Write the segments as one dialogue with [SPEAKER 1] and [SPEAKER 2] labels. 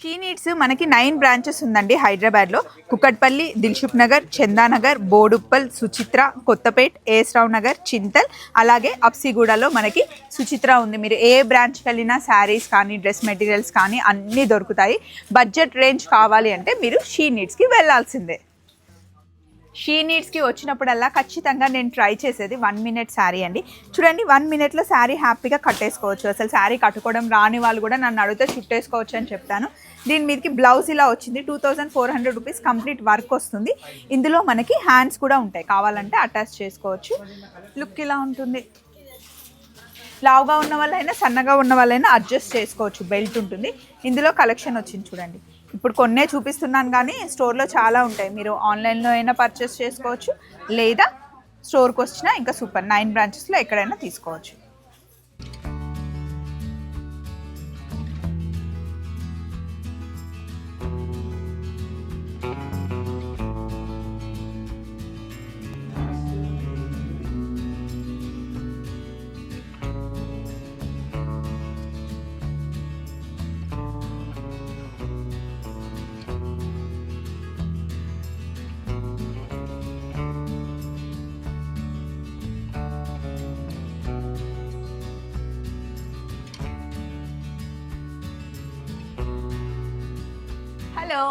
[SPEAKER 1] She needs మనకి 9 branches ఉందండి హైదరాబాద్లో. కుకట్పల్లి, దిల్సుఖ్ నగర్, చందానగర్, బోడుప్పల్, సుచిత్ర, కొత్తపేట్, ఏఎస్ రావు నగర్, చింతల్, అలాగే అప్సిగూడలో మనకి సుచిత్ర ఉంది. మీరు ఏ బ్రాంచ్కి వెళ్ళినా శారీస్ కానీ డ్రెస్ మెటీరియల్స్ కానీ అన్నీ దొరుకుతాయి. బడ్జెట్ రేంజ్ కావాలి అంటే మీరు షీ నీడ్స్కి వెళ్ళాల్సిందే. షీ నీడ్స్కి వచ్చినప్పుడల్లా ఖచ్చితంగా నేను ట్రై చేసేది 1 మినిట్ శారీ అండి. చూడండి, 1 మినిట్లో శారీ హ్యాపీగా కట్టేసుకోవచ్చు. అసలు శారీ కట్టుకోవడం రాని వాళ్ళు కూడా నన్ను అడిగితే చుట్టేసుకోవచ్చు అని చెప్తాను. దీని మీదకి బ్లౌజ్ ఇలా వచ్చింది. 2400 రూపీస్ కంప్లీట్ వర్క్ వస్తుంది. ఇందులో మనకి హ్యాండ్స్ కూడా ఉంటాయి, కావాలంటే అటాచ్ చేసుకోవచ్చు. లుక్ ఇలా ఉంటుంది. లావుగా ఉన్న వాళ్ళైనా సన్నగా ఉన్న వాళ్ళైనా అడ్జస్ట్ చేసుకోవచ్చు. బెల్ట్ ఉంటుంది. ఇందులో కలెక్షన్ వచ్చింది చూడండి. ఇప్పుడు కొన్నే చూపిస్తున్నాను కానీ స్టోర్లో చాలా ఉంటాయి. మీరు ఆన్లైన్లో అయినా పర్చేస్ చేసుకోవచ్చు, లేదా స్టోర్కి వచ్చినా ఇంకా సూపర్ 9 బ్రాంచెస్లో ఎక్కడైనా తీసుకోవచ్చు. హలో,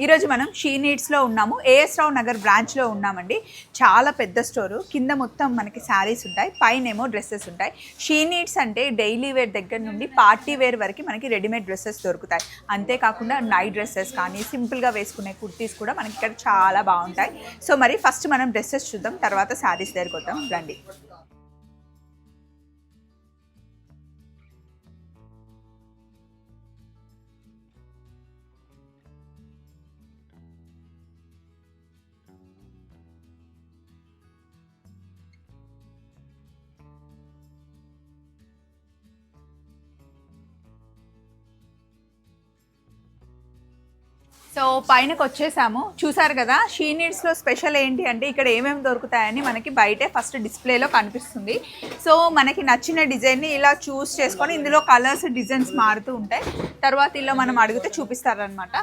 [SPEAKER 1] ఈరోజు మనం షీ నీడ్స్లో ఉన్నాము. ఏఎస్ రావు నగర్ బ్రాంచ్లో ఉన్నామండి. చాలా పెద్ద స్టోరు. కింద మొత్తం మనకి శారీస్ ఉంటాయి, పైనేమో డ్రెస్సెస్ ఉంటాయి. షీ నీడ్స్ అంటే డైలీ వేర్ దగ్గర నుండి పార్టీ వేర్ వరకు మనకి రెడీమేడ్ డ్రెస్సెస్ దొరుకుతాయి. అంతేకాకుండా నైట్ డ్రెస్సెస్ కానీ సింపుల్గా వేసుకునే కుర్తీస్ కూడా మనకి ఇక్కడ చాలా బాగుంటాయి. సో మరి ఫస్ట్ మనం డ్రెస్సెస్ చూద్దాం, తర్వాత శారీస్ దగ్గరకు వద్దాం రండి. సో పైనకి వచ్చేసాము. చూసారు కదా, షీ నీడ్స్లో స్పెషల్ ఏంటి అంటే ఇక్కడ ఏమేమి దొరుకుతాయని మనకి బయటే ఫస్ట్ డిస్ప్లేలో కనిపిస్తుంది. సో మనకి నచ్చిన డిజైన్ని ఇలా చూస్ చేసుకొని ఇందులో కలర్స్ డిజైన్స్ మారుతూ ఉంటాయి. తర్వాత ఇలా మనం అడిగితే చూపిస్తారనమాట.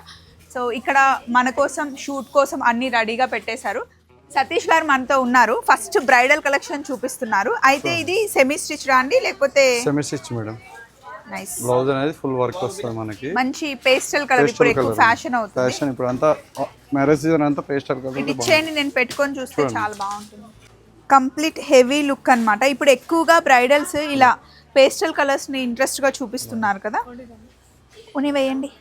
[SPEAKER 1] సో ఇక్కడ మన కోసం షూట్ కోసం అన్నీ రెడీగా పెట్టేశారు. సతీష్ గారు మనతో ఉన్నారు. ఫస్ట్ బ్రైడల్ కలెక్షన్ చూపిస్తున్నారు. అయితే ఇది సెమీ స్టిచ్ అండి లేకపోతే?
[SPEAKER 2] Semi stitch madam.
[SPEAKER 1] Nice.
[SPEAKER 2] Blouse అనేది ఫుల్ వర్క్ వస్తుంది మనకి.
[SPEAKER 1] మంచి పేస్టల్ కలర్ ఇప్పుడు ఎక్కువ ఫ్యాషన్ అవుతుంది.
[SPEAKER 2] ఫ్యాషన్ ఇప్పుడు అంతా మ్యారేజ్ సీజన్ అంతా పేస్టల్ కలర్.
[SPEAKER 1] ఇది ఇచ్చేయండి, నేను పెట్టుకొని చూస్తే చాలా బాగుంటుంది. కంప్లీట్ హెవీ లుక్ అన్నమాట. ఇప్పుడు ఎక్కువగా బ్రైడల్స్ ఇలా పేస్టల్ కలర్స్ ని ఇంట్రెస్ట్ గా చూపిస్తున్నారు కదా. ఉని వేయండి.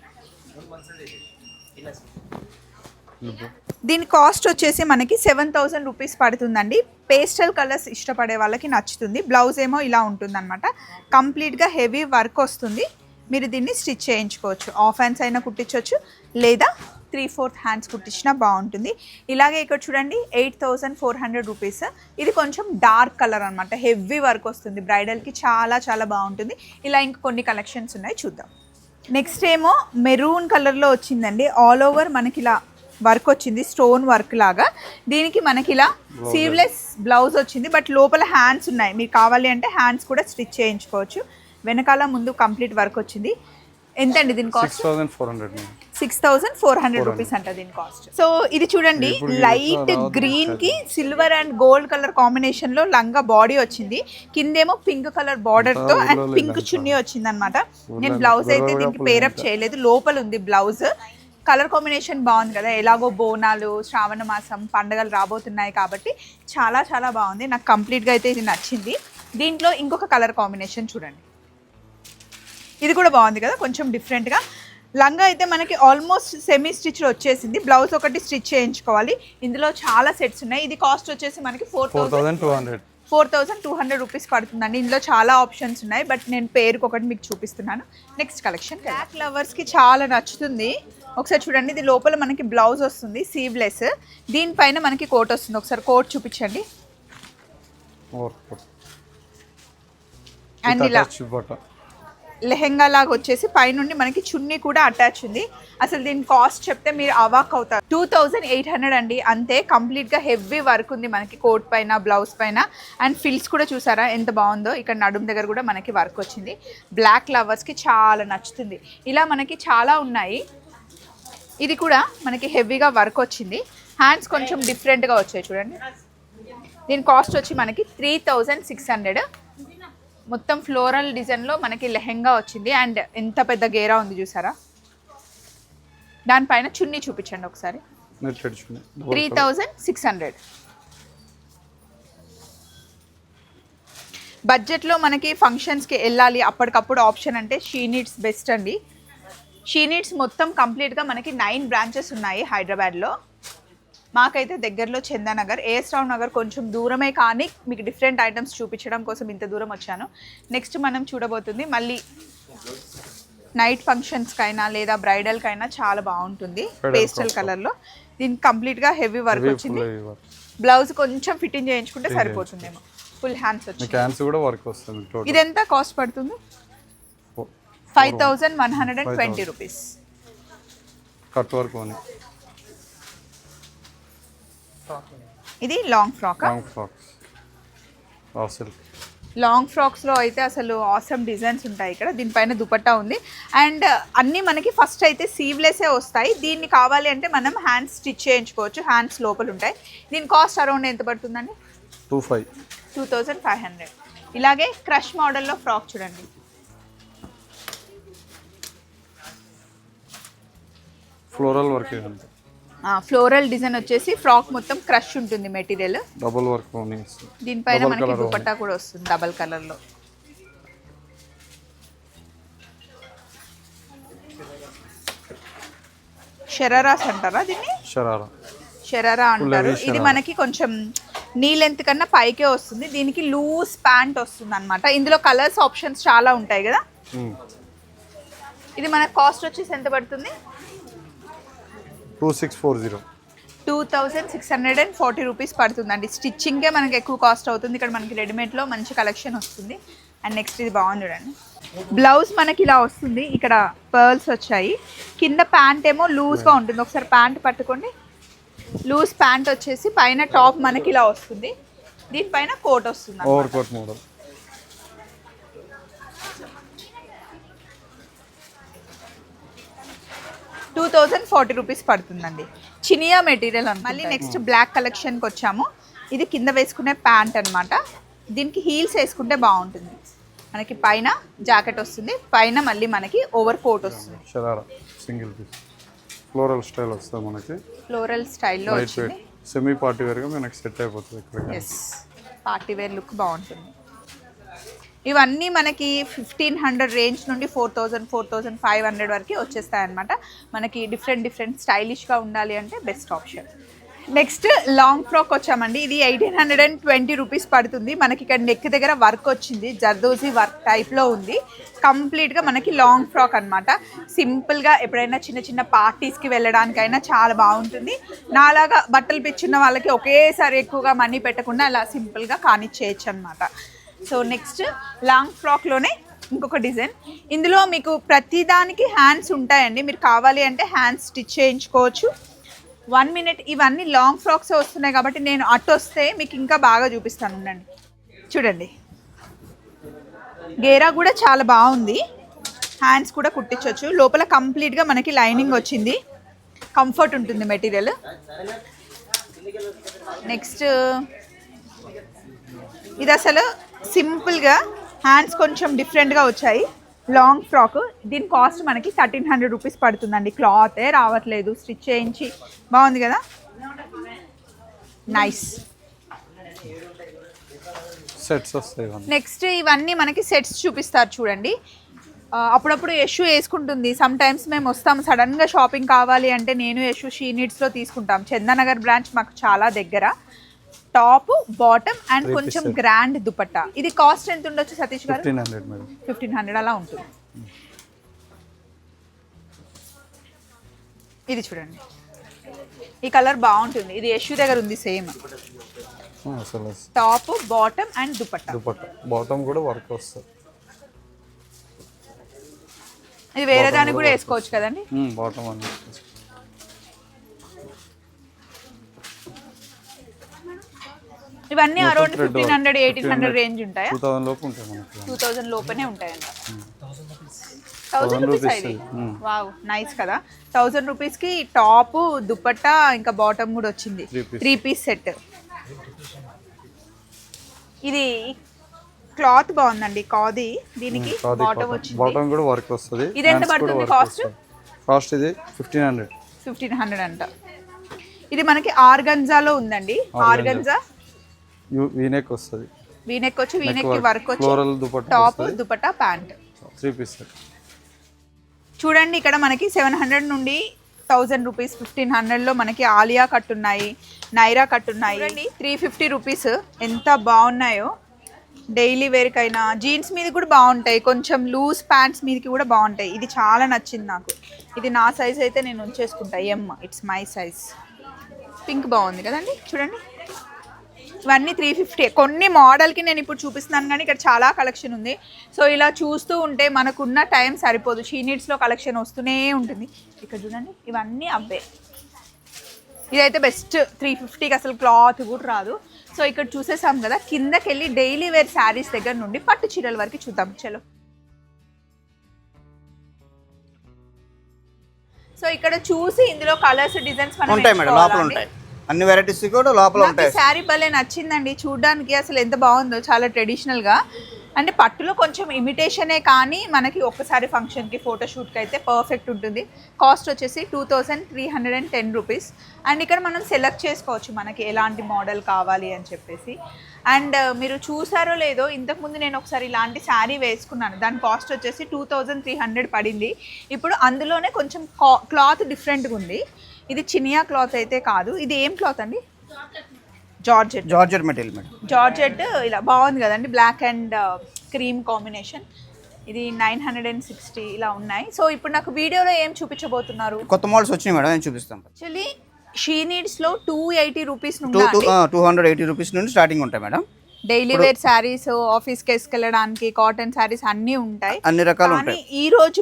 [SPEAKER 1] దీని కాస్ట్ వచ్చేసి మనకి 7000 రూపీస్ పడుతుందండి. పేస్టల్ కలర్స్ ఇష్టపడే వాళ్ళకి నచ్చుతుంది. బ్లౌజ్ ఏమో ఇలా ఉంటుందన్నమాట. కంప్లీట్గా హెవీ వర్క్ వస్తుంది. మీరు దీన్ని స్టిచ్ చేయించుకోవచ్చు. హాఫ్ హ్యాండ్స్ అయినా కుట్టించవచ్చు, లేదా 3/4 హ్యాండ్స్ కుట్టించినా బాగుంటుంది. ఇలాగే ఇక్కడ చూడండి 8400 రూపీస్. ఇది కొంచెం డార్క్ కలర్ అనమాట. హెవీ వర్క్ వస్తుంది. బ్రైడల్కి చాలా చాలా బాగుంటుంది. ఇలా ఇంక కొన్ని కలెక్షన్స్ ఉన్నాయి, చూద్దాం. నెక్స్ట్ ఏమో మెరూన్ కలర్లో వచ్చిందండి. ఆల్ ఓవర్ మనకి ఇలా వర్క్ వచ్చింది, స్టోన్ వర్క్ లాగా. దీనికి మనకి ఇలా సీవ్లెస్ బ్లౌజ్ వచ్చింది, బట్ లోపల హ్యాండ్స్ ఉన్నాయి. మీకు కావాలి అంటే హ్యాండ్స్ కూడా స్టిచ్ చేయించుకోవచ్చు. వెనకాల ముందు కంప్లీట్ వర్క్ వచ్చింది. ఎంతండి దీని కాస్ట్? 6400 రూపీస్ అంట దీని కాస్ట్. సో ఇది చూడండి, లైట్ గ్రీన్ కి silver and gold colour combination లో లంగా బాడీ వచ్చింది. కిందేమో పింక్ కలర్ బార్డర్ తో అండ్ పింక్ చున్నీ వచ్చింది అనమాట. నేను బ్లౌజ్ అయితే దీనికి పేరప్ చేయలేదు, లోపల ఉంది బ్లౌజ్. కలర్ కాంబినేషన్ బాగుంది కదా. ఎలాగో బోనాలు, శ్రావణ మాసం, పండుగలు రాబోతున్నాయి కాబట్టి చాలా చాలా బాగుంది. నాకు కంప్లీట్గా అయితే ఇది నచ్చింది. దీంట్లో ఇంకొక కలర్ కాంబినేషన్ చూడండి, ఇది కూడా బాగుంది కదా, కొంచెం డిఫరెంట్గా. లంగా అయితే మనకి ఆల్మోస్ట్ సెమీ స్టిచ్లో వచ్చేసింది. బ్లౌజ్ ఒకటి స్టిచ్ చేయించుకోవాలి. ఇందులో చాలా సెట్స్ ఉన్నాయి. ఇది కాస్ట్ వచ్చేసి మనకి 4200 రూపీస్ పడుతుందండి. ఇందులో చాలా ఆప్షన్స్ ఉన్నాయి, బట్ నేను పేరుకి ఒకటి మీకు చూపిస్తున్నాను. నెక్స్ట్ కలెక్షన్ బ్లాక్ లవర్స్కి చాలా నచ్చుతుంది. ఒకసారి చూడండి, ఇది లోపల మనకి బ్లౌజ్ వస్తుంది సీవ్లెస్. దీనిపైన మనకి కోట్ వస్తుంది. ఒకసారి కోట్ చూపించండి. అండ్ ఇలా లెహెంగా లాగా వచ్చేసి పైనుండి మనకి చున్నీ కూడా అటాచ్ ఉంది. అసలు దీని కాస్ట్ చెప్తే మీరు అవాక్ అవుతారు. 2800 అండి, అంతే. కంప్లీట్గా హెవీ వర్క్ ఉంది మనకి కోట్ పైన, బ్లౌజ్ పైన. అండ్ ఫిల్స్ కూడా చూసారా ఎంత బాగుందో. ఇక్కడ నడుము దగ్గర కూడా మనకి వర్క్ వచ్చింది. బ్లాక్ లవర్స్కి చాలా నచ్చుతుంది. ఇలా మనకి చాలా ఉన్నాయి. ఇది కూడా మనకి హెవీగా వర్క్ వచ్చింది. హ్యాండ్స్ కొంచెం డిఫరెంట్గా వచ్చాయి చూడండి. దీని కాస్ట్ వచ్చి మనకి 3600. మొత్తం ఫ్లోరల్ డిజైన్లో మనకి లెహెంగా వచ్చింది. అండ్ ఎంత పెద్ద గేరా ఉంది చూసారా. దానిపైన చున్నీ చూపించండి ఒకసారి. 3600. బడ్జెట్లో మనకి ఫంక్షన్స్కి వెళ్ళాలి అప్పటికప్పుడు ఆప్షన్ అంటే షీ నీడ్స్ బెస్ట్ అండి. షీ నీడ్స్ మొత్తం కంప్లీట్గా మనకి 9 బ్రాంచెస్ ఉన్నాయి హైదరాబాద్లో. మాకైతే దగ్గరలో చందానగర్, ఏఎస్ రావు నగర్ కొంచెం దూరమే, కానీ మీకు డిఫరెంట్ ఐటమ్స్ చూపించడం కోసం ఇంత దూరం వచ్చాను. నెక్స్ట్ మనం చూడబోతుంది మళ్ళీ నైట్ ఫంక్షన్స్కైనా లేదా బ్రైడల్కైనా చాలా బాగుంటుంది. పేస్టల్ కలర్లో దీనికి కంప్లీట్గా హెవీ వర్క్ వచ్చింది. బ్లౌజ్ కొంచెం ఫిట్టింగ్ చేయించుకుంటే సరిపోతుందేమో. ఫుల్ హ్యాండ్స్ వచ్చింది. ఇది ఎంత కాస్ట్ పడుతుంది? 5120 రూపీస్. ఇది లాంగ్ ఫ్రాక్. లాంగ్ ఫ్రాక్స్లో అయితే అసలు ఆసమ్ డిజైన్స్ ఉంటాయి. ఇక్కడ దీనిపైన దుపట్టా ఉంది. అండ్ అన్నీ మనకి ఫస్ట్ అయితే సీవ్లెస్సే వస్తాయి. దీన్ని కావాలి అంటే మనం హ్యాండ్స్ స్టిచ్ చేయించుకోవచ్చు. హ్యాండ్స్ లోపల ఉంటాయి. దీని కాస్ట్ అరౌండ్ ఎంత పడుతుందండి? 2500. ఇలాగే క్రష్ మోడల్లో ఫ్రాక్ చూడండి.
[SPEAKER 2] ఫ్లోరల్ వర్క్,
[SPEAKER 1] ఫ్లోరల్ డిజైన్ వచ్చేసి ఫ్రాక్ మొత్తం క్రష్ ఉంటుంది మెటీరియల్.
[SPEAKER 2] Double work.
[SPEAKER 1] దీనిపైన మనకి దుపట్టా కూడా వస్తుంది డబల్ కలర్లో. షరారాస్ అంటారా దీన్ని? షరారా అంటారు. ఇది మనకి కొంచెం నీ లెంత్ కన్నా పైకే వస్తుంది. దీనికి లూజ్ ప్యాంట్ వస్తుంది అనమాట. ఇందులో కలర్స్ ఆప్షన్స్ చాలా ఉంటాయి కదా. ఇది మన కాస్ట్ వచ్చేసి ఎంత పడుతుంది? 2640 రూపీస్ పడుతుందండి. స్టిచ్చింగే మనకి ఎక్కువ కాస్ట్ అవుతుంది. ఇక్కడ మనకి రెడీమేడ్లో మంచి కలెక్షన్ వస్తుంది. అండ్ నెక్స్ట్ ఇది బాగుంది చూడండి. బ్లౌజ్ మనకి ఇలా వస్తుంది. ఇక్కడ పర్ల్స్ వచ్చాయి. కింద ప్యాంట్ ఏమో లూజ్గా ఉంటుంది. ఒకసారి ప్యాంట్ పట్టుకోండి. లూజ్ ప్యాంట్ వచ్చేసి పైన టాప్ మనకి ఇలా వస్తుంది. దీనిపైన కోట్ వస్తుంది.
[SPEAKER 2] Over coat model.
[SPEAKER 1] రూపీస్ పడుతుందండి. చినియా మెటీరియల్ అని. మళ్ళీ నెక్స్ట్ బ్లాక్ కలెక్షన్కి వచ్చాము. ఇది కింద వేసుకునే ప్యాంట్ అనమాట. దీనికి హీల్స్ వేసుకుంటే బాగుంటుంది. మనకి పైన జాకెట్ వస్తుంది. పైన మళ్ళీ మనకి ఓవర్ కోట్ వస్తుంది.
[SPEAKER 2] సింగిల్ పీస్ ఫ్లోరల్ స్టైల్ వస్తుంది మనకి.
[SPEAKER 1] ఫ్లోరల్ స్టైల్లో వచ్చింది.
[SPEAKER 2] సెమీ పార్టీ వేర్గా మనకి సెట్ అయిపోతుంది.
[SPEAKER 1] ఎస్, పార్టీ వేర్ లుక్ బాగుంటుంది. ఇవన్నీ మనకి 1500 రేంజ్ నుండి 4000, 4500 వరకు వచ్చేస్తాయి అనమాట. మనకి డిఫరెంట్ స్టైలిష్గా ఉండాలి అంటే best option. Next long frock వచ్చామండి. ఇది 1820 రూపీస్ పడుతుంది. మనకి ఇక్కడ నెక్ దగ్గర వర్క్ వచ్చింది. జర్దోజీ వర్క్ టైప్లో ఉంది. కంప్లీట్గా మనకి లాంగ్ ఫ్రాక్ అనమాట. సింపుల్గా ఎప్పుడైనా చిన్న పార్టీస్కి వెళ్ళడానికైనా చాలా బాగుంటుంది. నాలాగా బట్టలు పిచ్చున్న వాళ్ళకి ఒకేసారి ఎక్కువగా మనీ పెట్టకుండా అలా సింపుల్గా కానిచ్చేయచ్చు అనమాట. సో నెక్స్ట్ లాంగ్ ఫ్రాక్లోనే ఇంకొక డిజైన్. ఇందులో మీకు ప్రతిదానికి హ్యాండ్స్ ఉంటాయండి. మీరు కావాలి అంటే హ్యాండ్స్ స్టిచ్ చేయించుకోవచ్చు. 1 minute. ఇవన్నీ లాంగ్ ఫ్రాక్స్ వస్తున్నాయి కాబట్టి నేను అటు వస్తే మీకు ఇంకా బాగా చూపిస్తాను. ఉండండి చూడండి. గేరా కూడా చాలా బాగుంది. హ్యాండ్స్ కూడా కుట్టించవచ్చు. లోపల కంప్లీట్గా మనకి లైనింగ్ వచ్చింది. కంఫర్ట్ ఉంటుంది మెటీరియల్. నెక్స్ట్ ఇది అసలు సింపుల్గా హ్యాండ్స్ కొంచెం డిఫరెంట్గా వచ్చాయి. Long frock. దీని కాస్ట్ మనకి 1300 రూపీస్ పడుతుందండి. క్లాతే రావట్లేదు, స్టిచ్ చేయించి. బాగుంది కదా, నైస్.
[SPEAKER 2] సెట్స్ వస్తాయి.
[SPEAKER 1] నెక్స్ట్ ఇవన్నీ మనకి సెట్స్ చూపిస్తారు చూడండి. అప్పుడప్పుడు యశు వేసుకుంటుంది. సమ్ టైమ్స్ మేము వస్తాం సడన్గా షాపింగ్ కావాలి అంటే నేను యశు షీ నీడ్స్లో తీసుకుంటాం. చందానగర్ బ్రాంచ్ మాకు చాలా దగ్గర. టాప్, బాటమ్ అండ్ కొంచెం గ్రాండ్ దుపట్టా. ఇది కాస్ట్ ఎంత ఉండొచ్చు సతీష్ గారు? 1500 అలా ఉంటుంది. ఇది చూడండి, ఈ కలర్ బాగుంటుంది. ఇది యశు దగ్గర ఉంది same. Top, bottom and dupatta.
[SPEAKER 2] Bottom కూడా వర్క్ వస్తుంది.
[SPEAKER 1] ఇది వేరే దానికి కూడా వేసుకోవచ్చు కదండి.
[SPEAKER 2] Bottom one.
[SPEAKER 1] ఇవన్నీ అరౌండ్ 1500 1800 రేంజ్ ఉంటాయా?
[SPEAKER 2] 2000 లోపు ఉంటాయి మనకి.
[SPEAKER 1] 2000 లోపనే ఉంటాయంట. 1000 రూపీస్ ఇది. వావ్ నైస్ కదా. 1000 రూపీస్ కి టాప్, దుపట్టా ఇంకా బాటమ్ కూడా వచ్చింది. 3 పీస్ సెట్. ఇది క్లాత్ బాగుందండి, కాది. దీనికి బాటమ్ వచ్చింది.
[SPEAKER 2] బాటమ్ కూడా వర్క్ వస్తుంది.
[SPEAKER 1] ఇది ఎంత పడుతుంది కాస్ట్?
[SPEAKER 2] కాస్ట్ ఇది 1500.
[SPEAKER 1] 1500 అంట. ఇది మనకి ఆర్గంజాలో ఉందండి. ఆర్గంజా
[SPEAKER 2] వీనెక్ వస్తుంది.
[SPEAKER 1] వీనెక్ వచ్చి వీనెక్ కి వర్క్ వచ్చి
[SPEAKER 2] floral dupatta,
[SPEAKER 1] top, dupatta, pant.
[SPEAKER 2] 3 piece set.
[SPEAKER 1] చూడండి ఇక్కడ మనకి 700 నుండి 1000 రూపీస్, 1500 లో మనకి ఆలియా కట్ ఉన్నాయి, నైరా కట్ ఉన్నాయి. 350 రూపీస్ ఎంత బాగున్నాయో. డైలీ వేర్కైనా జీన్స్ మీద కూడా బాగుంటాయి, కొంచెం లూజ్ ప్యాంట్స్ మీదకి కూడా బాగుంటాయి. ఇది చాలా నచ్చింది నాకు. ఇది నా సైజ్ అయితే నేను ఉంచేసుకుంటా. It's my size. పింక్ బాగుంది కదండి. చూడండి ఇవన్నీ 350. కొన్ని మోడల్కి నేను ఇప్పుడు చూపిస్తున్నాను కానీ ఇక్కడ చాలా కలెక్షన్ ఉంది. సో ఇలా చూస్తూ ఉంటే మనకున్న టైం సరిపోదు. షీ నీడ్స్లో కలెక్షన్ వస్తూనే ఉంటుంది. ఇక్కడ చూడండి ఇవన్నీ అవే. ఇదైతే బెస్ట్. 350కి అసలు క్లాత్ కూడా రాదు. సో ఇక్కడ చూసేసాం కదా. కిందకి వెళ్ళి డైలీ వేర్ శారీస్ దగ్గర నుండి పట్టు చీరల వరకు చూద్దాం. చలో. సో ఇక్కడ చూసి ఇందులో కలర్స్, డిజైన్స్
[SPEAKER 3] ఉంటాయి మేడం, లోపల ఉంటాయి. అన్ని వెరైటీస్ కూడా లోపల ఉంటాయి.
[SPEAKER 1] శారీ భలే నచ్చిందండి చూడడానికి. అసలు ఎంత బాగుందో, చాలా ట్రెడిషనల్ గా. అంటే పట్టులో కొంచెం ఇమిటేషనే కానీ మనకి ఒక్కసారి ఫంక్షన్కి, ఫోటోషూట్కి అయితే పర్ఫెక్ట్ ఉంటుంది. కాస్ట్ వచ్చేసి 2310 రూపీస్. అండ్ ఇక్కడ మనం సెలెక్ట్ చేసుకోవచ్చు మనకి ఎలాంటి మోడల్ కావాలి అని చెప్పేసి. అండ్ మీరు చూసారో లేదో, ఇంతకుముందు నేను ఒకసారి ఇలాంటి శారీ వేసుకున్నాను. దాని కాస్ట్ వచ్చేసి 2300 పడింది. ఇప్పుడు అందులోనే కొంచెం క్లాత్ డిఫరెంట్గా ఉంది. ఇది చినియా క్లాత్ అయితే కాదు. ఇది ఏం క్లాత్ అండి?
[SPEAKER 3] Georgette material madam.
[SPEAKER 1] జార్జెట్ ఇలా బాగుంది కదండి. Black and cream combination. ఇది 960 ఇలా ఉన్నాయి. సో ఇప్పుడు నాకు వీడియోలో ఏం చూపించబోతున్నారు?
[SPEAKER 3] కొత్త మోడల్స్ వచ్చినాయి మేడం, నేను చూపిస్తాను.
[SPEAKER 1] యాక్చువల్లీ షీ నీడ్స్లో 280 రూపీస్ నుండి
[SPEAKER 3] 280 రూపీస్ నుండి స్టార్టింగ్ ఉంటాయి మేడం.
[SPEAKER 1] డైలీ వేర్ శారీస్, ఆఫీస్కి వేసుకెళ్ళడానికి కాటన్ శారీస్ అన్నీ ఉంటాయి,
[SPEAKER 3] అన్ని రకాలు ఉంటాయి.
[SPEAKER 1] ఈ రోజు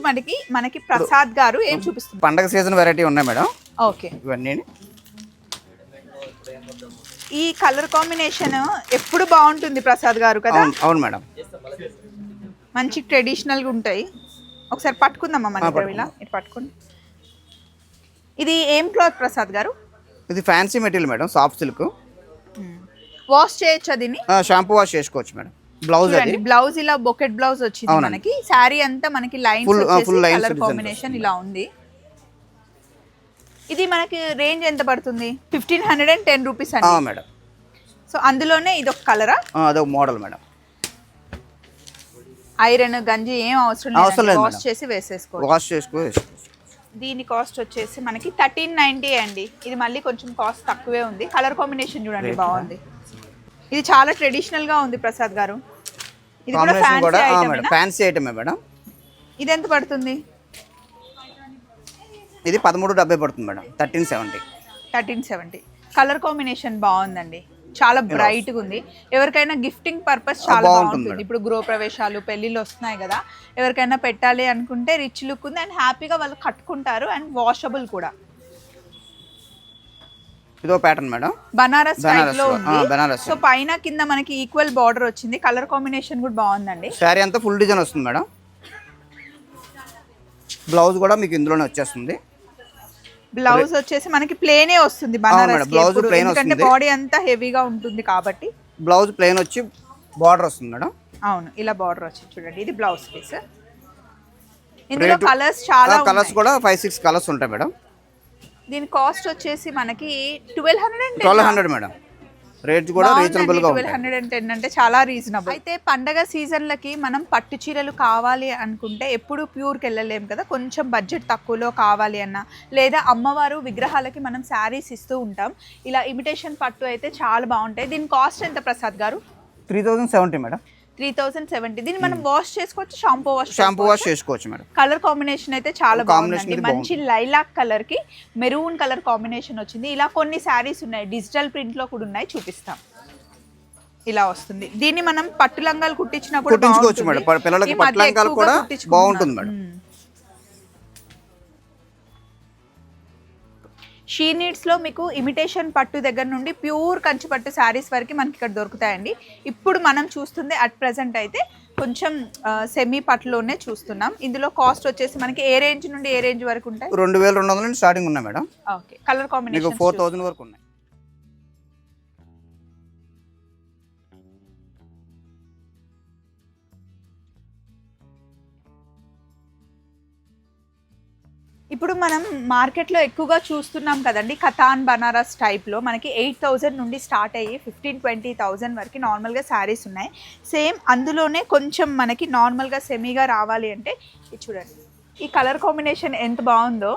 [SPEAKER 1] మనకి ప్రసాద్ గారు ఏం చూపిస్తారు?
[SPEAKER 3] పండగ సీజన్ వెరైటీ ఉన్నాయి మేడం.
[SPEAKER 1] ఓకే.
[SPEAKER 3] ఇవన్నీ
[SPEAKER 1] ఈ కలర్ కాంబినేషన్ ఎప్పుడు బాగుంటుంది ప్రసాద్ గారు కదా.
[SPEAKER 3] అవును మేడం,
[SPEAKER 1] మంచి ట్రెడిషనల్గా ఉంటాయి. ఒకసారి పట్టుకుందామా మన ఇలా పట్టుకోండి. ఇది ఏం క్లాత్ ప్రసాద్ గారు?
[SPEAKER 3] ఇది fancy material madam, soft silk.
[SPEAKER 1] Wash చేయొచ్చు దీన్ని?
[SPEAKER 3] షాంపూ వాష్ చేసుకోవచ్చు మేడం. బ్లౌజ్ అది
[SPEAKER 1] బ్లౌజ్ ఇలా బొకెట్ బ్లౌజ్ వచ్చింది మనకి. శారీ అంతా మనకి లైన్స్ వచ్చేసి కలర్ కాంబినేషన్ ఇలా ఉంది. ఇది మనకి రేంజ్ ఎంత పడుతుంది? 1510 రూపీస్ అండి
[SPEAKER 3] మేడం.
[SPEAKER 1] సో అందులోనే ఇది ఒక కలరా?
[SPEAKER 3] అదొక మోడల్ మేడం.
[SPEAKER 1] ఐరన్ గంజి ఏం అవసరం లేదు, వాష్ చేసి వేసేసుకోవచ్చు.
[SPEAKER 3] వాష్ చేసుకోవచ్చు.
[SPEAKER 1] దీని కాస్ట్ వచ్చేసి మనకి 1390 అండి. ఇది మళ్ళీ కొంచెం కాస్ట్ తక్కువే ఉంది. కలర్ కాంబినేషన్ చూడండి బాగుంది. ఇది చాలా ట్రెడిషనల్ గా ఉంది ప్రసాద్ గారు. ఇది కూడా
[SPEAKER 3] ఫ్యాన్సీ ఐటమే మేడం.
[SPEAKER 1] ఇది ఎంత పడుతుంది?
[SPEAKER 3] ఇది 1370 పడుతుంది మేడం.
[SPEAKER 1] 1370. కలర్ కాంబినేషన్ బాగుందండి, చాలా బ్రైట్ గా ఉంది. ఎవరికైనా గిఫ్టింగ్ పర్పస్ చాలా బాగుంటుంది. ఇప్పుడు గృహ ప్రవేశాలు, పెళ్లిళ్ళు వస్తున్నాయి కదా, ఎవరికైనా పెట్టాలి అనుకుంటే రిచ్ లుక్ ఉంది. అండ్ హ్యాపీగా వాళ్ళు కట్టుకుంటారు. అండ్ వాషబుల్ కూడా.
[SPEAKER 3] ఇదో ప్యాటర్న్ మేడం,
[SPEAKER 1] బనారస్ స్టైల్ లో ఉంది.
[SPEAKER 3] బనారస్.
[SPEAKER 1] సో పైన కింద మనకి ఈక్వల్ బార్డర్ వచ్చింది. కలర్ కాంబినేషన్ కూడా బాగుందండి.
[SPEAKER 3] శారీ అంతా ఫుల్ డిజైన్ వస్తుంది మేడం. బ్లౌజ్ కూడా మీకు ఇందులోనే వచ్చేస్తుంది.
[SPEAKER 1] బ్లౌజ్ వచ్చేసి మనకి ప్లేనే వస్తుంది బనారస్ కి. ఎందుకంటే బాడీ అంతా హెవీగా ఉంటుంది కాబట్టి
[SPEAKER 3] బ్లౌజ్ ప్లేన్ వచ్చి బార్డర్ వస్తుంది మేడం.
[SPEAKER 1] అవును, ఇలా బార్డర్ వచ్చి చూడండి. ఇది బ్లౌజ్ పీస్. ఇందులో కలర్స్ చాలా
[SPEAKER 3] కలర్స్ కూడా 5-6 కలర్స్ ఉంటాయి మేడం.
[SPEAKER 1] దీని కాస్ట్ వచ్చేసి మనకి
[SPEAKER 3] 1200 మేడం. రేట్ కూడా రీజనబుల్ గా ఉంటాయి.
[SPEAKER 1] 1210 అంటే చాలా రీజనబుల్. అయితే పండగ సీజన్లకి మనం పట్టు చీరలు కావాలి అనుకుంటే ఎప్పుడు ప్యూర్కి వెళ్ళలేం కదా. కొంచెం బడ్జెట్ తక్కువలో కావాలి అన్న, లేదా అమ్మవారు విగ్రహాలకి మనం శారీస్ ఇస్తూ ఉంటాం. ఇలా ఇమిటేషన్ పట్టు అయితే చాలా బాగుంటాయి. దీని కాస్ట్ ఎంత ప్రసాద్ గారు?
[SPEAKER 3] 3070 మేడం.
[SPEAKER 1] 3070. దీన్ని మనం వాష్ చేసుకోవచ్చు, షాంపూ వాష్
[SPEAKER 3] చేసుకోవచ్చు మేడం.
[SPEAKER 1] కలర్ కాంబినేషన్ అయితే చాలా బాగుంది. మంచి లైలాక్ కలర్ కి మెరూన్ కలర్ కాంబినేషన్ వచ్చింది. ఇలా కొన్ని శారీస్ ఉన్నాయి, డిజిటల్ ప్రింట్ లో కూడా ఉన్నాయి, చూపిస్తాం. ఇలా వస్తుంది. దీన్ని మనం పట్టు లంగాలు కుట్టించినా కూడా
[SPEAKER 3] కుట్టించుకోవచ్చు మేడం. పిల్లలకి పట్టు లంగాలు కూడా బాగుంటుంది మేడం.
[SPEAKER 1] షీ నీడ్స్లో మీకు ఇమిటేషన్ పట్టు దగ్గర నుండి ప్యూర్ కంచి పట్టు శారీస్ వరకు మనకి ఇక్కడ దొరుకుతాయండి. ఇప్పుడు మనం చూస్తుంది అట్ ప్రెసెంట్ అయితే కొంచెం సెమీ పట్టులోనే చూస్తున్నాం. ఇందులో కాస్ట్ వచ్చేసి మనకి ఏ రేంజ్ నుండి ఏ రేంజ్ వరకు ఉంటాయి?
[SPEAKER 3] 2200 నుండి స్టార్టింగ్ ఉన్నాయి మేడం.
[SPEAKER 1] ఓకే, కలర్ కాంబినేషన్
[SPEAKER 3] 4000 వరకు ఉన్నాయి.
[SPEAKER 1] ఇప్పుడు మనం మార్కెట్లో ఎక్కువగా చూస్తున్నాం కదండి, కథాన్ బనారస్ టైప్లో మనకి 8000 నుండి స్టార్ట్ అయ్యి 15-20,000 వరకు నార్మల్గా శారీస్ ఉన్నాయి. సేమ్ అందులోనే కొంచెం మనకి నార్మల్గా సెమీగా రావాలి అంటే ఇది చూడండి, ఈ కలర్ కాంబినేషన్ ఎంత బాగుందో.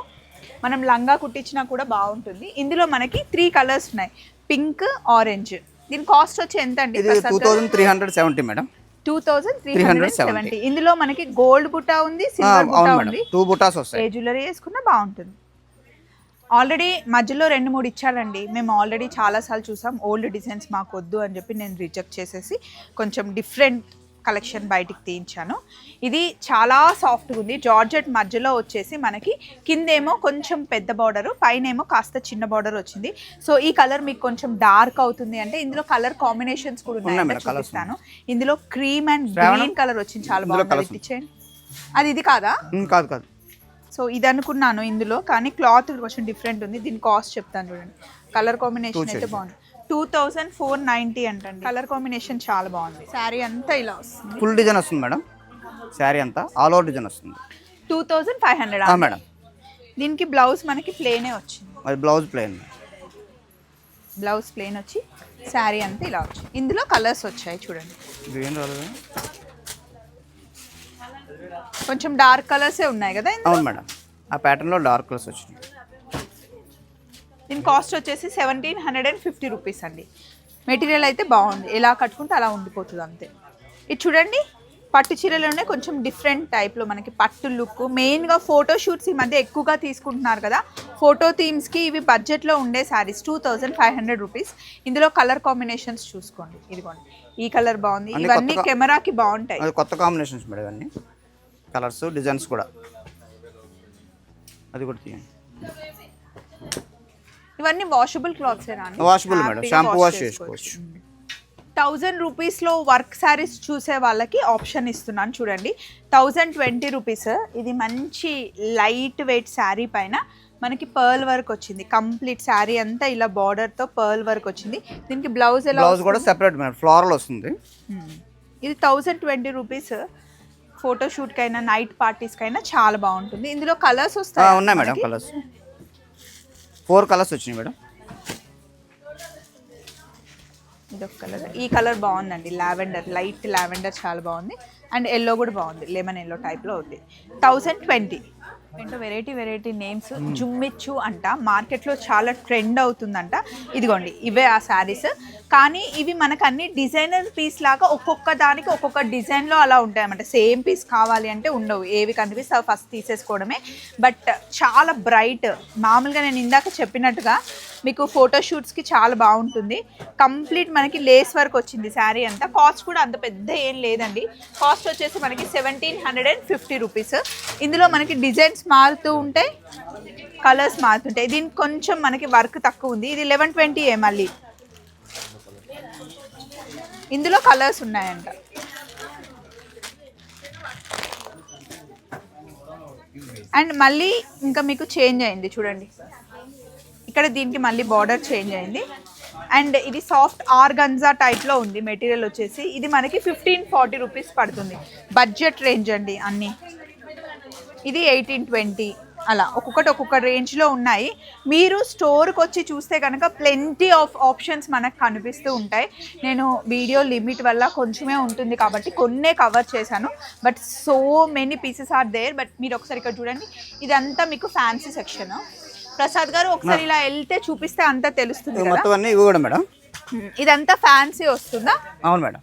[SPEAKER 1] మనం లంగా కుట్టించినా కూడా బాగుంటుంది. ఇందులో మనకి 3 కలర్స్ ఉన్నాయి, పింక్, ఆరెంజ్. దీని కాస్ట్ వచ్చి ఎంత అండి?
[SPEAKER 3] 2370 మేడం.
[SPEAKER 1] 2370. ఇందులో మనకి గోల్డ్ బుట్ట ఉంది, సిల్వర్ బుట్ట ఉంది.
[SPEAKER 3] 2 బుటాస్ వస్తాయి.
[SPEAKER 1] ఏ జ్యువెలరీ వేసుకున్నా బాగుంటుంది. ఆల్రెడీ మధ్యలో 2-3 ఇచ్చారండి. మేము ఆల్రెడీ చాలాసార్లు చూసాం. ఓల్డ్ డిజైన్స్ మాకు వద్దు అని చెప్పి నేను రిజెక్ట్ చేసేసి కొంచెం డిఫరెంట్ కలెక్షన్ బయటికి తీయించాను. ఇది చాలా సాఫ్ట్గా ఉంది. జార్జెట్ మధ్యలో వచ్చేసి మనకి కిందేమో కొంచెం పెద్ద బార్డర్, పైనేమో కాస్త చిన్న బార్డర్ వచ్చింది. సో ఈ కలర్ మీకు కొంచెం డార్క్ అవుతుంది అంటే ఇందులో కలర్ కాంబినేషన్స్ కూడా ఉన్నాయి, చూపిస్తాను. ఇందులో క్రీమ్ అండ్ గ్రీన్ కలర్ వచ్చింది, చాలా బాగుంది. ఇచ్చేయండి. అది ఇది కాదా?
[SPEAKER 3] కాదు కాదు.
[SPEAKER 1] సో ఇది అనుకున్నాను ఇందులో, కానీ క్లాత్ కొంచెం డిఫరెంట్ ఉంది. దీని కాస్ట్ చెప్తాను చూడండి. కలర్ కాంబినేషన్ అయితే బాగుంది. 2490 అంటండి. కలర్ కాంబినేషన్ చాలా బాగుంది. శారీ అంతా ఇలా వస్తుంది,
[SPEAKER 3] ఫుల్ డిజైన్ వస్తుంది మేడం. శారీ అంతా ఆల్ ఓవర్ డిజైన్ వస్తుంది.
[SPEAKER 1] 2500
[SPEAKER 3] మేడం.
[SPEAKER 1] దీనికి బ్లౌజ్ మనకి ప్లేనే వచ్చింది.
[SPEAKER 3] అది బ్లౌజ్ ప్లేన్.
[SPEAKER 1] బ్లౌజ్ ప్లేన్ వచ్చి శారీ అంతా ఇలా వచ్చింది. ఇందులో కలర్స్ వచ్చాయి చూడండి.
[SPEAKER 3] గ్రీన్ రాలేదు,
[SPEAKER 1] కొంచెం డార్క్ కలర్సే ఉన్నాయి కదా.
[SPEAKER 3] అవును మేడం, ఆ ప్యాటర్న్లో డార్క్ కలర్స్ వచ్చినాయి.
[SPEAKER 1] దీని కాస్ట్ వచ్చేసి 1750 రూపీస్ అండి. మెటీరియల్ అయితే బాగుంది, ఎలా కట్టుకుంటే అలా ఉండిపోతుంది అంతే. ఇది చూడండి, పట్టు చీరలోనే కొంచెం డిఫరెంట్ టైప్లో మనకి పట్టు లుక్. మెయిన్గా ఫోటో షూట్స్ ఈ మధ్య ఎక్కువగా తీసుకుంటున్నారు కదా, ఫోటో థీమ్స్కి ఇవి బడ్జెట్లో ఉండే శారీస్. 2500 రూపీస్. ఇందులో కలర్ కాంబినేషన్స్ చూసుకోండి. ఇదిగోండి, ఈ కలర్ బాగుంది. ఇవన్నీ కెమెరాకి బాగుంటాయి.
[SPEAKER 3] కొత్త కాంబినేషన్స్ మేడం, ఇవన్నీ కలర్స్ డిజైన్స్ కూడా. అది కూడా తీయండి.
[SPEAKER 1] ఇవన్నీ washable clothes.
[SPEAKER 3] Washable madam, shampoo wash చేసుకోవచ్చు.
[SPEAKER 1] 1000 రూపీస్లో వర్క్ శారీస్ చూసే వాళ్ళకి ఆప్షన్ ఇస్తున్నాను చూడండి. 1020 రూపీస్. ఇది మంచి లైట్ వెయిట్ శారీ పైన మనకి పర్ల్ వర్క్ వచ్చింది. కంప్లీట్ శారీ అంతా ఇలా బార్డర్తో పర్ల్ వర్క్ వచ్చింది. దీనికి బ్లౌజ్
[SPEAKER 3] బ్లౌజ్ కూడా సెపరేట్ మేడం, ఫ్లోరల్ వస్తుంది.
[SPEAKER 1] ఇది 1020 రూపీస్. ఫోటోషూట్కైనా నైట్ పార్టీస్కైనా చాలా బాగుంటుంది. ఇందులో కలర్స్ వస్తాయి.
[SPEAKER 3] ఉన్నాయి మేడం, కలర్స్ 4 కలర్స్ వచ్చినాయి మేడం.
[SPEAKER 1] ఇదొక కలర్, ఈ కలర్ బాగుందండి, లావెండర్, లైట్ లావెండర్ చాలా బాగుంది. అండ్ ఎల్లో కూడా బాగుంది, లెమన్ ఎల్లో టైప్లో ఉంది. 1020. ఏంటో వెరైటీ నేమ్స్. జుమ్మిచ్చు అంట, మార్కెట్లో చాలా ట్రెండ్ అవుతుందంట. ఇదిగోండి, ఇవే ఆ శారీస్. కానీ ఇవి మనకు అన్ని డిజైనర్ పీస్ లాగా ఒక్కొక్క దానికి ఒక్కొక్క డిజైన్లో అలా ఉంటాయన్నమాట. సేమ్ పీస్ కావాలి అంటే ఉండవు, ఏవి కనిపిస్తే ఫస్ట్ తీసేసుకోవడమే. బట్ చాలా బ్రైట్, మామూలుగా నేను ఇందాక చెప్పినట్టుగా మీకు ఫోటోషూట్స్కి చాలా బాగుంటుంది. కంప్లీట్ మనకి లేస్ వర్క్ వచ్చింది శారీ అంతా. కాస్ట్ కూడా అంత పెద్ద ఏం లేదండి. కాస్ట్ వచ్చేసి మనకి 1750 రూపీస్. ఇందులో మనకి డిజైన్స్ మారుతూ ఉంటాయి, కలర్స్ మారుతుంటాయి. దీనికి కొంచెం మనకి వర్క్ తక్కువ ఉంది. ఇది 1120 మళ్ళీ. ఇందులో కలర్స్ ఉన్నాయంట. అండ్ మళ్ళీ ఇంకా మీకు చేంజ్ అయింది చూడండి, ఇక్కడ దీనికి మళ్ళీ బార్డర్ చేంజ్ అయింది. అండ్ ఇది సాఫ్ట్ ఆర్గంజా టైప్లో ఉంది మెటీరియల్ వచ్చేసి. ఇది మనకి 1540 రూపీస్ పడుతుంది. బడ్జెట్ రేంజ్ అండి అన్నీ. ఇది 1820 అలా ఒక్కొక్క రేంజ్లో ఉన్నాయి. మీరు స్టోర్కి వచ్చి చూస్తే కనుక ప్లెంటీ ఆఫ్ ఆప్షన్స్ మనకు కనిపిస్తూ ఉంటాయి. నేను వీడియో లిమిట్ వల్ల కొంచెమే ఉంటుంది కాబట్టి కొన్నే కవర్ చేశాను. But so many pieces are there. But మీరు ఒకసారి ఇక్కడ చూడండి, ఇదంతా మీకు ఫ్యాన్సీ సెక్షన్. ప్రసాద్ గారు ఒకసారి ఇలా వెళ్తే చూపిస్తే అంతా తెలుస్తుంది కదా. ఇదంతా ఫ్యాన్సీ వస్తుందా?
[SPEAKER 3] అవును మేడం.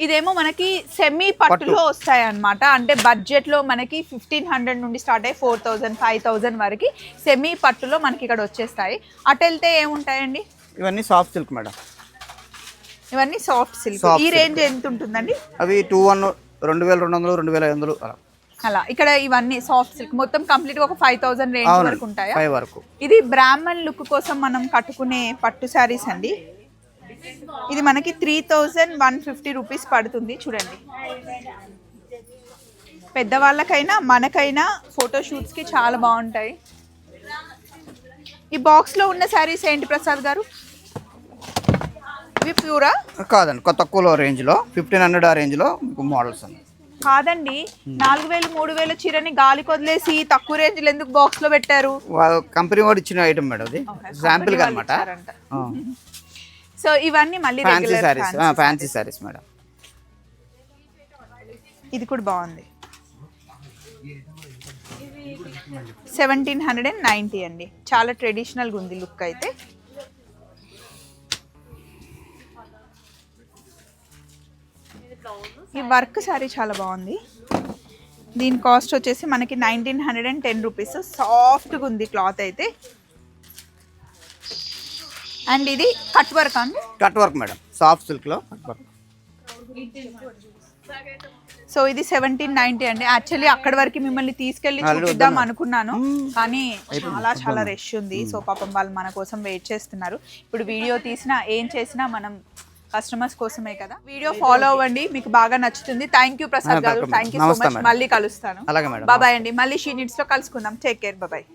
[SPEAKER 1] ఇదేమో మనకి సెమీ పట్టులో వస్తాయి అన్నమాట. అంటే బడ్జెట్లో మనకి 1500 నుండి స్టార్ట్ అయ్యి 4000, 5000 వరకు సెమీ పట్టులో మనకి ఇక్కడ వచ్చేస్తాయి. అటు వెళ్తే ఏముంటాయండి?
[SPEAKER 3] ఇవన్నీ సాఫ్ట్ సిల్క్ మేడం.
[SPEAKER 1] ఇవన్నీ సాఫ్ట్ సిల్క్. ఈ రేంజ్ ఎంత ఉంటుందండి?
[SPEAKER 3] అవి 2200, 2500 అలా.
[SPEAKER 1] అలా ఇక్కడ ఇవన్నీ సాఫ్ట్ సిల్క్ మొత్తం కంప్లీట్ గా ఒక 5000 రేంజ్
[SPEAKER 3] అవునండి.
[SPEAKER 1] వరకు ఉంటాయా?
[SPEAKER 3] 5 వరకు.
[SPEAKER 1] ఇది బ్రాహ్మణ్ లుక్ కోసం మనం కట్టుకునే పట్టు శారీస్ అండి. ఇది మనకి 3150 రూపీస్ పడుతుంది. చూడండి, పెద్దవాళ్ళకైనా మనకైనా ఫోటో షూట్స్ కి చాలా బాగుంటాయి. ఈ బాక్స్ లో ఉన్న శారీస్ ఏంటి ప్రసాద్ గారు? ఇవి ప్యూరా?
[SPEAKER 3] కాదండి, తక్కువలో రేంజ్లో 1500 ఆ రేంజ్లో మీకు మోడల్స్ ఉన్నాయి.
[SPEAKER 1] కాదండి, 4000 3000 చీరని గాలి కొదిలేసి తక్కువ రేంజ్ లో ఎందుకు బాక్స్ లో పెట్టారు?
[SPEAKER 3] కంపెనీ వాడు ఇచ్చిన ఐటమ్ మేడం, అది శాంపిల్ గా అనమాట.
[SPEAKER 1] సో ఇవన్నీ మళ్ళీ
[SPEAKER 3] fancy saris, fancy saris madam.
[SPEAKER 1] ఇది కూడా బాగుంది. 1790 అండి. చాలా ట్రెడిషనల్గా ఉంది లుక్ అయితే. ఈ వర్క్ సారీ చాలా బాగుంది. దీని కాస్ట్ వచ్చేసి మనకి 1910 రూపీస్. సాఫ్ట్గా ఉంది క్లాత్ అయితే. అండ్ ఇది కట్ వర్క్ అండి.
[SPEAKER 3] కట్ వర్క్ మేడం, సాఫ్ట్ సిల్క్లో కట్ వర్క్.
[SPEAKER 1] సో ఇది 1790 అండి. యాక్చువల్లీ అక్కడి వరకు మిమ్మల్ని తీసుకెళ్ళి చూపిద్దాం అనుకున్నాను, కానీ చాలా రష్ ఉంది. సో పాపం వాళ్ళు మన కోసం వెయిట్ చేస్తున్నారు. ఇప్పుడు వీడియో తీసినా ఏం చేసినా మనం కస్టమర్స్ కోసమే కదా. వీడియో ఫాలో అవ్వండి, మీకు బాగా నచ్చుతుంది. థ్యాంక్ యూ ప్రసాద్ గారు, థ్యాంక్ యూ సో మచ్. మళ్ళీ కలుస్తాను.
[SPEAKER 3] అలాగే మేడం.
[SPEAKER 1] బాబాయ్ అండి, మళ్ళీ షీ నీడ్స్ లో కలుసుకుందాం. టేక్ కేర్, బాబాయ్.